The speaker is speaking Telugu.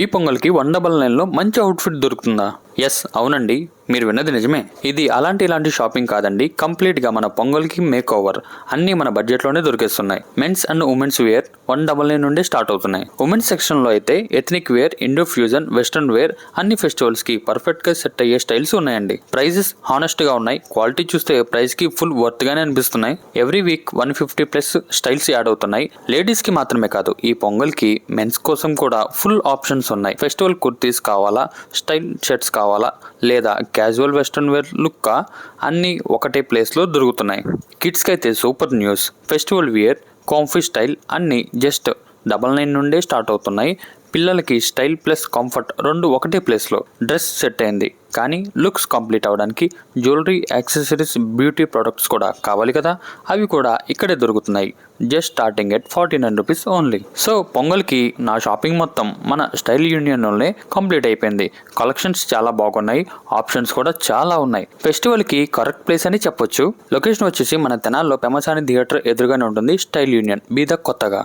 ఈ పొంగల్కి 199లో మంచి అవుట్ఫిట్ దొరుకుతుందా? ఎస్, అవునండి, మీరు విన్నది నిజమే. ఇది ఇలాంటి షాపింగ్ కాదండి, కంప్లీట్ గా మన పొంగల్కి మేక్ ఓవర్. అన్ని మన బడ్జెట్ లోనే దొరికేస్తున్నాయి. మెన్స్ అండ్ ఉమెన్స్ వేర్ 199 నుండి స్టార్ట్ అవుతున్నాయి. ఉమెన్స్ సెక్షన్ లో అయితే ethnic wear, Indo fusion, western wear అన్ని ఫెస్టివల్స్ కి పర్ఫెక్ట్ గా సెట్ అయ్యే స్టైల్స్ ఉన్నాయండి. ప్రైజెస్ హానెస్ట్ గా ఉన్నాయి. క్వాలిటీ చూస్తే ప్రైస్ కి ఫుల్ వర్త్ గానే అనిపిస్తున్నాయి. ఎవ్రీ వీక్ 150+ స్టైల్స్ యాడ్ అవుతున్నాయి. లేడీస్ కి మాత్రమే కాదు, ఈ పొంగల్ కి మెన్స్ కోసం కూడా ఫుల్ ఆప్షన్స్ ఉన్నాయి. ఫెస్టివల్ కుర్తీస్ కావాలా, స్టైల్ షర్ట్స్ కావాలా, లేదా క్యాజువల్ వెస్ట్రన్ వేర్ లుక్ అన్ని ఒకటే ప్లేస్ లో దొరుకుతున్నాయి. కిడ్స్ కి అయితే super news. Festival wear, comfy style అన్ని జస్ట్ 99 నుండే స్టార్ట్ అవుతున్నాయి. పిల్లలకి స్టైల్ ప్లస్ కంఫర్ట్ రెండు ఒకటే ప్లేస్ లో. డ్రెస్ సెట్ అయింది, కానీ లుక్స్ కంప్లీట్ అవడానికి జ్యువెలరీ, యాక్సెసరీస్, బ్యూటీ ప్రొడక్ట్స్ కూడా కావాలి కదా, అవి కూడా ఇక్కడే దొరుకుతున్నాయి. Just starting at 49 rupees only. So పొంగల్కి నా షాపింగ్ మొత్తం మన స్టైల్ యూనియన్ లోనే కంప్లీట్ అయిపోయింది. కలెక్షన్స్ చాలా బాగున్నాయి, ఆప్షన్స్ కూడా చాలా ఉన్నాయి. ఫెస్టివల్ కి కరెక్ట్ ప్లేస్ అని చెప్పొచ్చు. లొకేషన్ వచ్చేసి మన తెనాల్లో పెమసాని థియేటర్ ఎదురుగానే ఉంటుంది స్టైల్ యూనియన్, బీదక్, కొత్తగా.